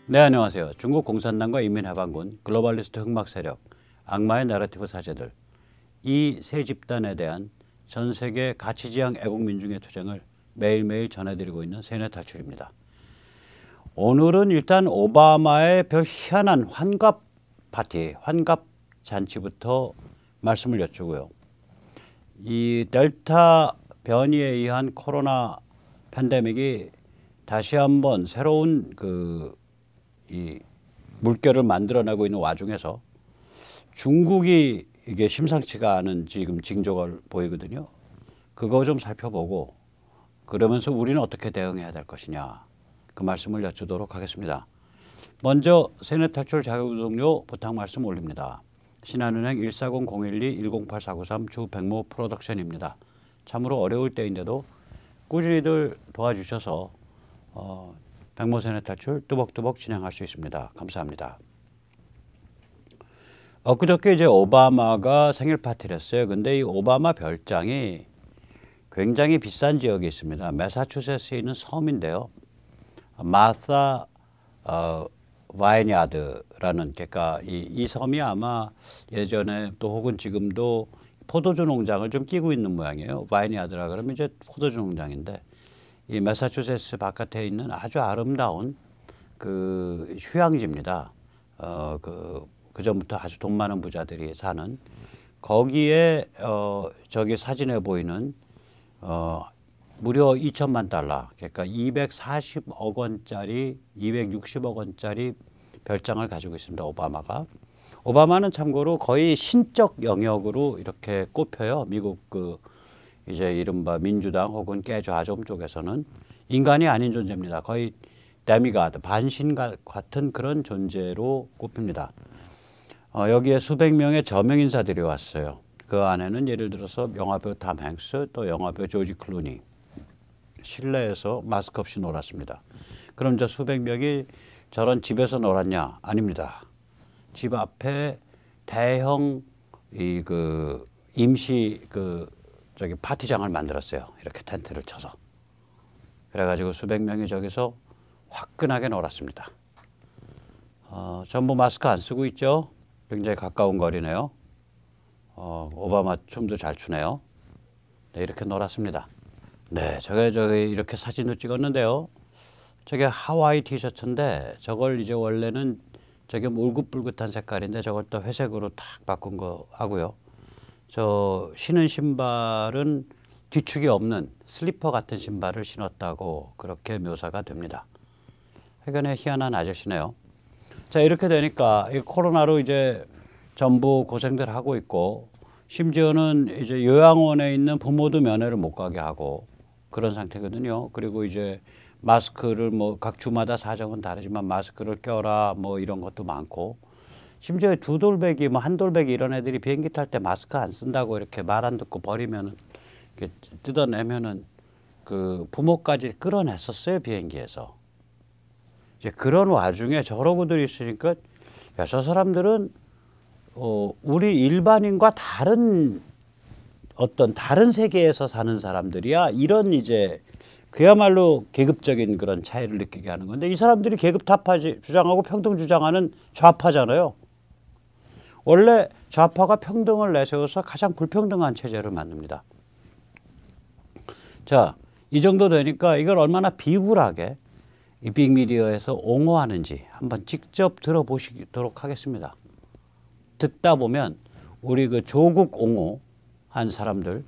네, 안녕하세요. 중국 공산당과 인민해방군, 글로벌리스트 흑막 세력, 악마의 내러티브 사제들, 이 세 집단에 대한 전 세계 가치지향 애국민중의 투쟁을 매일매일 전해드리고 있는 세뇌 탈출입니다. 오늘은 일단 오바마의 별 희한한 환갑 파티, 환갑 잔치부터 말씀을 여쭈고요. 이 델타 변이에 의한 코로나 팬데믹이 다시 한번 새로운 이 물결을 만들어내고 있는 와중에서 중국이 이게 심상치가 않은 지금 징조가 보이거든요. 그거 좀 살펴보고 그러면서 우리는 어떻게 대응해야 될 것이냐 그 말씀을 여쭈도록 하겠습니다. 먼저 세뇌 탈출 자유동료 부탁 말씀 올립니다. 신한은행 140-012-108493 주백모 프로덕션입니다. 참으로 어려울 때인데도 꾸준히들 도와주셔서 백모 세뇌 탈출 뚜벅뚜벅 진행할 수 있습니다. 감사합니다. 엊그저께 이제 오바마가 생일 파티를 했어요. 근데 이 오바마 별장이 굉장히 비싼 지역에 있습니다. 매사추세츠에 있는 섬인데요. 마사 바이냐드라는 그러니까 이 섬이 아마 예전에 또 혹은 지금도 포도주 농장을 좀 끼고 있는 모양이에요. 바이냐드라 그러면 이제 포도주 농장인데 이 매사추세츠 바깥에 있는 아주 아름다운 그 휴양지입니다. 그 전부터 아주 돈 많은 부자들이 사는 거기에 저기 사진에 보이는 무려 2천만 달러 그러니까 240억 원짜리 260억 원짜리 별장을 가지고 있습니다. 오바마는 참고로 거의 신적 영역으로 이렇게 꼽혀요. 미국 이제 이른바 민주당 혹은 깨좌좀 쪽에서는 인간이 아닌 존재입니다. 거의 데미가드 반신 같은 그런 존재로 꼽힙니다. 여기에 수백 명의 저명 인사들이 왔어요. 그 안에는 예를 들어서 영화배우 탐 행스 또 영화배우 조지 클루니 실내에서 마스크 없이 놀았습니다. 그럼 저 수백 명이 저런 집에서 놀았냐? 아닙니다. 집 앞에 대형 임시 저기 파티장을 만들었어요. 이렇게 텐트를 쳐서. 그래가지고 수백 명이 저기서 화끈하게 놀았습니다. 전부 마스크 안 쓰고 있죠? 굉장히 가까운 거리네요. 오바마 춤도 잘 추네요. 네, 이렇게 놀았습니다. 네, 저게 이렇게 사진도 찍었는데요. 저게 하와이 티셔츠인데 저걸 이제 원래는 저게 울긋불긋한 색깔인데 저걸 또 회색으로 탁 바꾼 거 하고요. 저 신은 신발은 뒤축이 없는 슬리퍼 같은 신발을 신었다고 그렇게 묘사가 됩니다. 하여간에 희한한 아저씨네요. 자, 이렇게 되니까 이 코로나로 이제 전부 고생들 하고 있고 심지어는 이제 요양원에 있는 부모도 면회를 못 가게 하고 그런 상태거든요. 그리고 이제 마스크를 뭐 각 주마다 사정은 다르지만 마스크를 껴라 뭐 이런 것도 많고 심지어 두 돌배기 뭐 한 돌배기 이런 애들이 비행기 탈 때 마스크 안 쓴다고 이렇게 말 안 듣고 버리면은 이렇게 뜯어내면은 그 부모까지 끌어냈었어요. 비행기에서. 이제 그런 와중에 저러고들 있으니까 야, 저 사람들은 우리 일반인과 다른 어떤 다른 세계에서 사는 사람들이야. 이런 이제 그야말로 계급적인 그런 차이를 느끼게 하는 건데 이 사람들이 계급 타파 주장하고 평등 주장하는 좌파잖아요. 원래 좌파가 평등을 내세워서 가장 불평등한 체제를 만듭니다. 자, 이 정도 되니까 이걸 얼마나 비굴하게 이 빅미디어에서 옹호하는지 한번 직접 들어보시도록 하겠습니다. 듣다 보면 우리 그 조국 옹호한 사람들,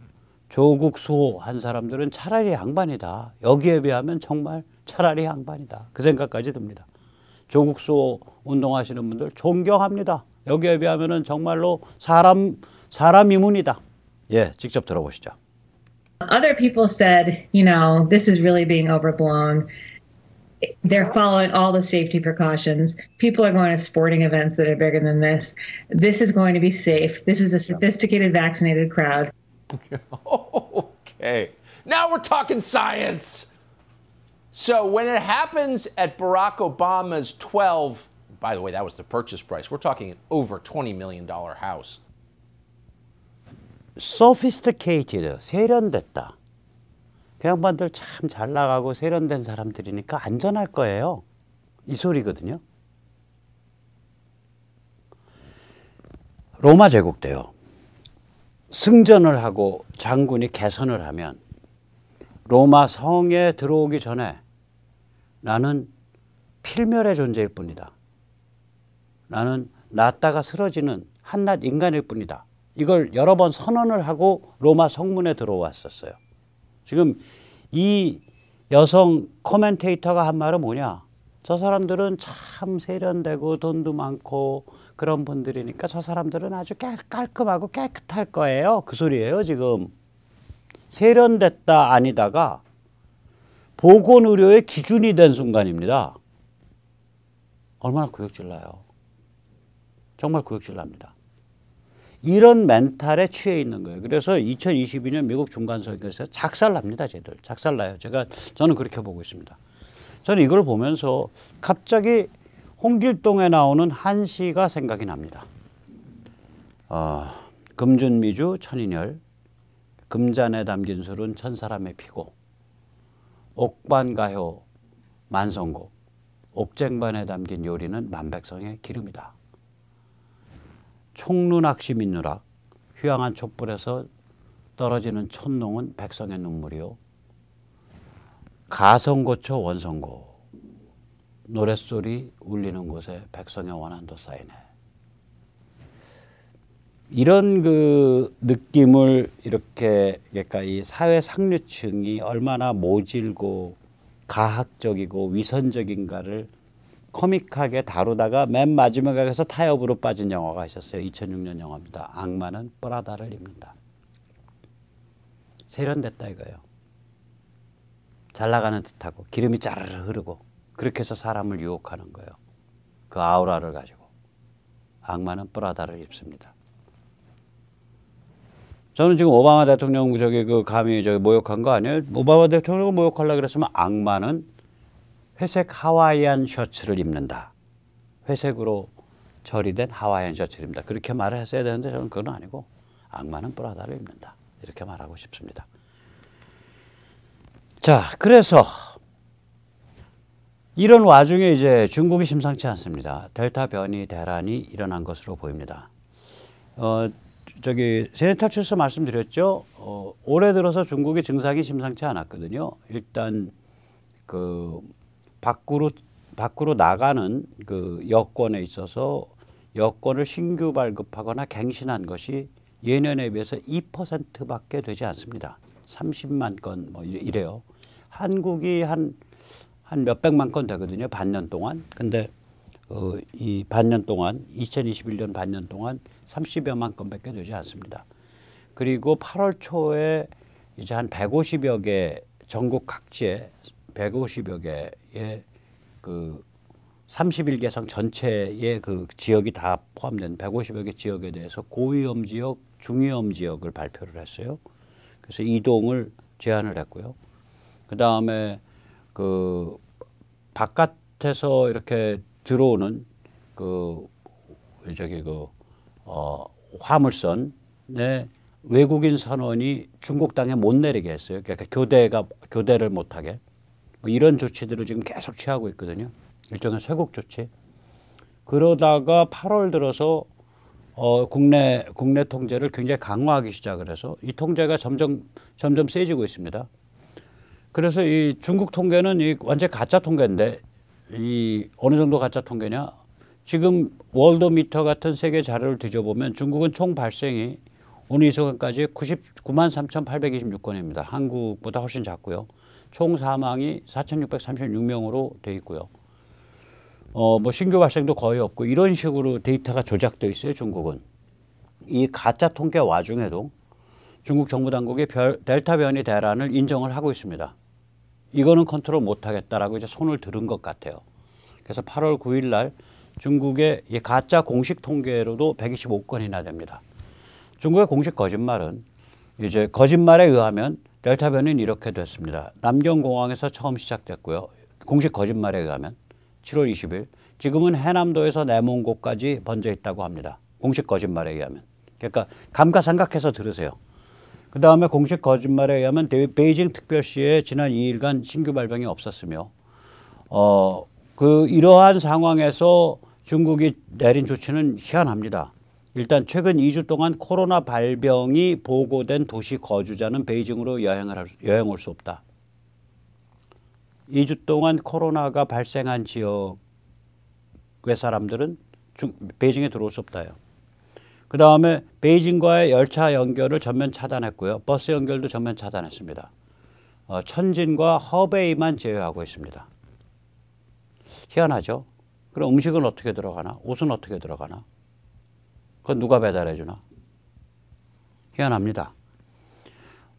조국 수호한 사람들은 차라리 양반이다. 여기에 비하면 정말 차라리 양반이다. 그 생각까지 듭니다. 조국 수호 운동하시는 분들 존경합니다. 여기에 비하면은 정말로 사람 이문이다. 예, 직접 들어보시죠. Other people said, this is really being overblown. They're following all the safety precautions. People are going to sporting events that are bigger than this. This is going to be safe. This is a sophisticated, vaccinated crowd. Okay. Now we're talking science. So when it happens at Barack Obama's 12, by the way, that was the purchase price. We're talking an over $20 million house. Sophisticated, 세련됐다. 그 양반들 참 잘 나가고 세련된 사람들이니까 안전할 거예요. 이 소리거든요. 로마 제국 때요. 승전을 하고 장군이 개선을 하면 로마 성에 들어오기 전에 나는 필멸의 존재일 뿐이다. 나는 낫다가 쓰러지는 한낱 인간일 뿐이다. 이걸 여러 번 선언을 하고 로마 성문에 들어왔었어요. 지금 이 여성 코멘테이터가 한 말은 뭐냐? 저 사람들은 참 세련되고 돈도 많고 그런 분들이니까 저 사람들은 아주 깔끔하고 깨끗할 거예요. 그 소리예요, 지금. 세련됐다 아니다가 보건의료의 기준이 된 순간입니다. 얼마나 구역질 나요. 정말 구역질 납니다. 이런 멘탈에 취해 있는 거예요. 그래서 2022년 미국 중간선거에서 작살납니다. 쟤들. 작살나요. 저는 그렇게 보고 있습니다. 저는 이걸 보면서 갑자기 홍길동에 나오는 한시가 생각이 납니다. 금준미주 천인혈, 금잔에 담긴 술은 천사람의 피고, 옥반가효 만성곡, 옥쟁반에 담긴 요리는 만백성의 기름이다. 총루낚시 민누락, 휴양한 촛불에서 떨어지는 촛농은 백성의 눈물이요. 가성고초 원성고, 노랫소리 울리는 곳에 백성의 원한도 쌓이네. 이런 그 느낌을 이렇게, 그러니까 이 사회 상류층이 얼마나 모질고 가학적이고 위선적인가를 코믹하게 다루다가 맨 마지막에 가서 타협으로 빠진 영화가 있었어요. 2006년 영화입니다. 악마는 프라다를 입는다. 세련됐다 이거예요. 잘 나가는 듯하고 기름이 짜르르 흐르고 그렇게 해서 사람을 유혹하는 거예요. 그 아우라를 가지고. 악마는 프라다를 입습니다. 저는 지금 오바마 대통령 감히 모욕한 거 아니에요? 오바마 대통령을 모욕하려고 그랬으면 악마는 회색 하와이안 셔츠를 입는다. 회색으로 처리된 하와이안 셔츠를 입는다. 그렇게 말을 했어야 되는데 저는 그건 아니고 악마는 프라다를 입는다. 이렇게 말하고 싶습니다. 자, 그래서 이런 와중에 이제 중국이 심상치 않습니다. 델타 변이 대란이 일어난 것으로 보입니다. 세네탈출소 말씀드렸죠. 올해 들어서 중국의 증상이 심상치 않았거든요. 일단 그 밖으로 나가는 그 여권에 있어서 여권을 신규 발급하거나 갱신한 것이 예년에 비해서 2%밖에 되지 않습니다. 30만 건 뭐 이래요. 한국이 한 몇백만 건 되거든요. 반년 동안. 근데 이 반년 동안 2021년 반년 동안 30여만 건밖에 되지 않습니다. 그리고 8월 초에 이제 한 150여 개 전국 각지에 150여 개의 그 31개성 전체의 그 지역이 다 포함된 150여 개 지역에 대해서 고위험 지역, 중위험 지역을 발표를 했어요. 그래서 이동을 제한을 했고요. 그 다음에 그 바깥에서 이렇게 들어오는 화물선에 외국인 선원이 중국 땅에 못 내리게 했어요. 그러니까 교대를 못하게. 뭐 이런 조치들을 지금 계속 취하고 있거든요. 일종의 쇄국 조치. 그러다가 8월 들어서 국내 통제를 굉장히 강화하기 시작을 해서 이 통제가 점점 세지고 있습니다. 그래서 이 중국 통계는 완전 가짜 통계인데 어느 정도 가짜 통계냐? 지금 월도미터 같은 세계 자료를 뒤져보면 중국은 총 발생이 오늘 이 시간까지 99만 3,826건입니다. 한국보다 훨씬 작고요. 총 사망이 4,636명으로 돼 있고요. 뭐 신규 발생도 거의 없고 이런 식으로 데이터가 조작돼 있어요. 중국은. 이 가짜 통계 와중에도 중국 정부 당국이 델타 변이 대란을 인정을 하고 있습니다. 이거는 컨트롤 못하겠다라고 이제 손을 들은 것 같아요. 그래서 8월 9일 날 중국의 이 가짜 공식 통계로도 125건이나 됩니다. 중국의 공식 거짓말은 이제 거짓말에 의하면 델타 변이는 이렇게 됐습니다. 남경공항에서 처음 시작됐고요. 공식 거짓말에 의하면 7월 20일 지금은 해남도에서 내몽고까지 번져 있다고 합니다. 공식 거짓말에 의하면. 그러니까 감가상각해서 들으세요. 그 다음에 공식 거짓말에 의하면 베이징 특별시에 지난 2일간 신규 발병이 없었으며 이러한 상황에서 중국이 내린 조치는 희한합니다. 일단 최근 2주 동안 코로나 발병이 보고된 도시 거주자는 베이징으로 여행 올 수 없다. 2주 동안 코로나가 발생한 지역의 사람들은 베이징에 들어올 수 없다요. 그 다음에 베이징과의 열차 연결을 전면 차단했고요. 버스 연결도 전면 차단했습니다. 천진과 허베이만 제외하고 있습니다. 희한하죠? 그럼 음식은 어떻게 들어가나? 옷은 어떻게 들어가나? 그건 누가 배달해 주나? 희한합니다.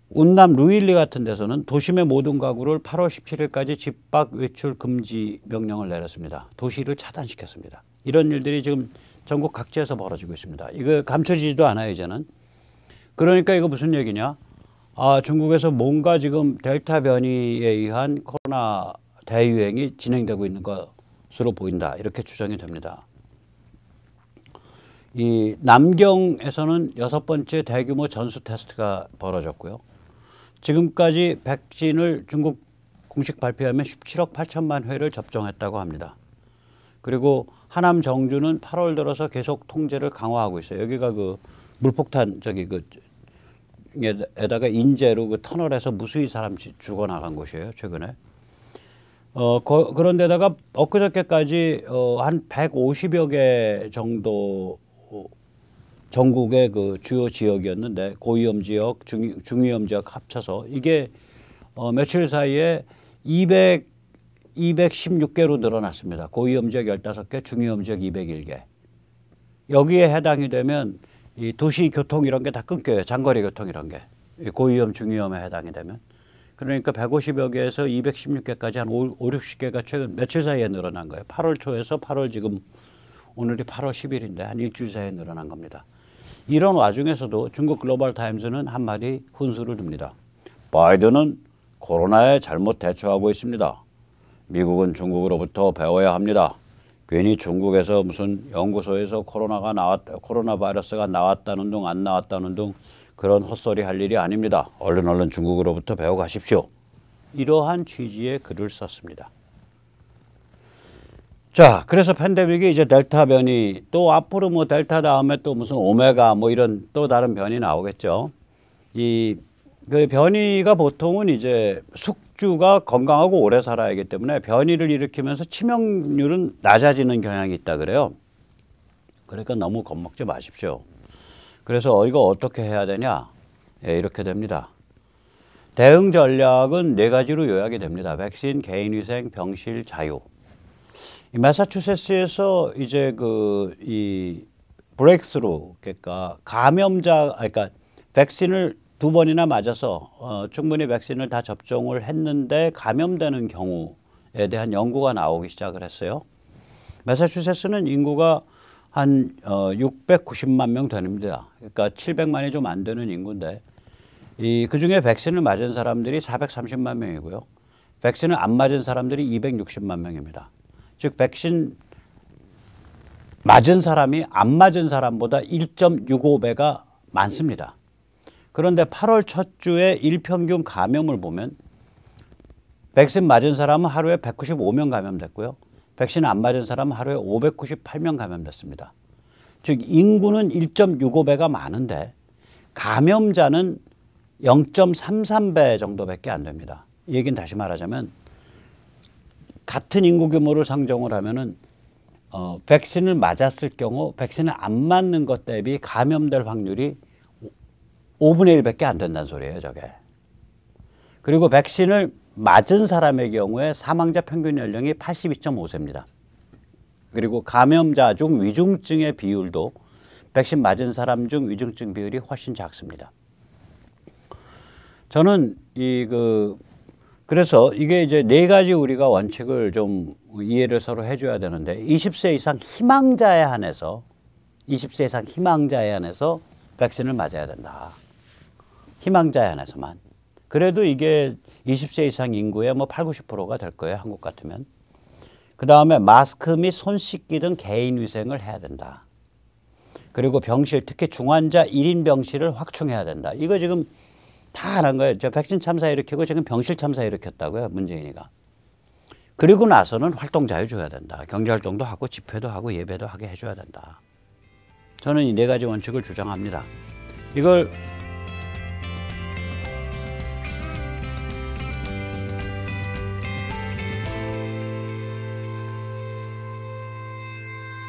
운남 루일리 같은 데서는 도심의 모든 가구를 8월 17일까지 집 밖 외출 금지 명령을 내렸습니다. 도시를 차단시켰습니다. 이런 일들이 지금 전국 각지에서 벌어지고 있습니다. 이거 감춰지지도 않아요, 이제는. 그러니까 이거 무슨 얘기냐? 중국에서 뭔가 지금 델타 변이에 의한 코로나 대유행이 진행되고 있는 것으로 보인다. 이렇게 추정이 됩니다. 이 남경에서는 6번째 대규모 전수 테스트가 벌어졌고요. 지금까지 백신을 중국 공식 발표하면 17억 8천만 회를 접종했다고 합니다. 그리고 하남 정주는 8월 들어서 계속 통제를 강화하고 있어요. 여기가 그 물폭탄 에다가 인재로 그 터널에서 무수히 사람 죽어나간 곳이에요. 최근에. 그런데다가 엊그저께까지 한 150여 개 정도 전국의 그 주요 지역이었는데 고위험 지역, 중위험 지역 합쳐서 이게 며칠 사이에 216개로 늘어났습니다. 고위험 지역 15개, 중위험 지역 201개. 여기에 해당이 되면 이 도시 교통 이런 게 다 끊겨요. 장거리 교통 이런 게. 고위험, 중위험에 해당이 되면. 그러니까 150여 개에서 216개까지 한 5, 60개가 최근 며칠 사이에 늘어난 거예요. 8월 초에서 8월 지금 오늘이 8월 10일인데 한 일주일 사이에 늘어난 겁니다. 이런 와중에서도 중국 글로벌 타임즈는 한마디 훈수를 둡니다. 바이든은 코로나에 잘못 대처하고 있습니다. 미국은 중국으로부터 배워야 합니다. 괜히 중국에서 무슨 연구소에서 코로나 바이러스가 나왔다는 둥 안 나왔다는 둥 그런 헛소리 할 일이 아닙니다. 얼른 중국으로부터 배워가십시오. 이러한 취지의 글을 썼습니다. 자, 그래서 팬데믹이 이제 델타 변이 또 앞으로 뭐 델타 다음에 또 무슨 오메가 뭐 이런 또 다른 변이 나오겠죠. 그 변이가 보통은 이제 숙주가 건강하고 오래 살아야 하기 때문에 변이를 일으키면서 치명률은 낮아지는 경향이 있다 그래요. 그러니까 너무 겁먹지 마십시오. 그래서 이거 어떻게 해야 되냐? 예, 이렇게 됩니다. 대응 전략은 4가지로 요약이 됩니다. 백신, 개인위생, 병실, 자유. 이 매사추세츠에서 이제 이 브레이크스루, 그러니까 그러니까 백신을 2번이나 맞아서 충분히 백신을 다 접종을 했는데 감염되는 경우에 대한 연구가 나오기 시작을 했어요. 매사추세츠는 인구가 한 690만 명 됩니다. 그러니까 700만이 좀 안 되는 인구인데 그중에 백신을 맞은 사람들이 430만 명이고요. 백신을 안 맞은 사람들이 260만 명입니다. 즉 백신 맞은 사람이 안 맞은 사람보다 1.65배가 많습니다. 그런데 8월 첫 주에 일평균 감염을 보면 백신 맞은 사람은 하루에 195명 감염됐고요. 백신 안 맞은 사람은 하루에 598명 감염됐습니다. 즉 인구는 1.65배가 많은데 감염자는 0.33배 정도밖에 안 됩니다. 이 얘기는 다시 말하자면 같은 인구 규모를 상정을 하면은 백신을 맞았을 경우 백신을 안 맞는 것 대비 감염될 확률이 5분의 1밖에 안 된다는 소리예요, 저게. 그리고 백신을 맞은 사람의 경우에 사망자 평균 연령이 82.5세입니다. 그리고 감염자 중 위중증의 비율도 백신 맞은 사람 중 위중증 비율이 훨씬 작습니다. 저는 그래서 이게 이제 4가지 우리가 원칙을 좀 이해를 서로 해줘야 되는데 20세 이상 희망자에 한해서 백신을 맞아야 된다. 희망자에 한해서만. 그래도 이게 20세 이상 인구의 뭐 8, 90%가 될 거예요. 한국 같으면. 그 다음에 마스크 및 손 씻기 등 개인 위생을 해야 된다. 그리고 병실, 특히 중환자 1인 병실을 확충해야 된다. 이거 지금 다 안 한 거예요. 저 백신 참사 일으키고 지금 병실 참사 일으켰다고요. 문재인이가. 그리고 나서는 활동 자유 줘야 된다. 경제활동도 하고 집회도 하고 예배도 하게 해줘야 된다. 저는 이 네 가지 원칙을 주장합니다. 이걸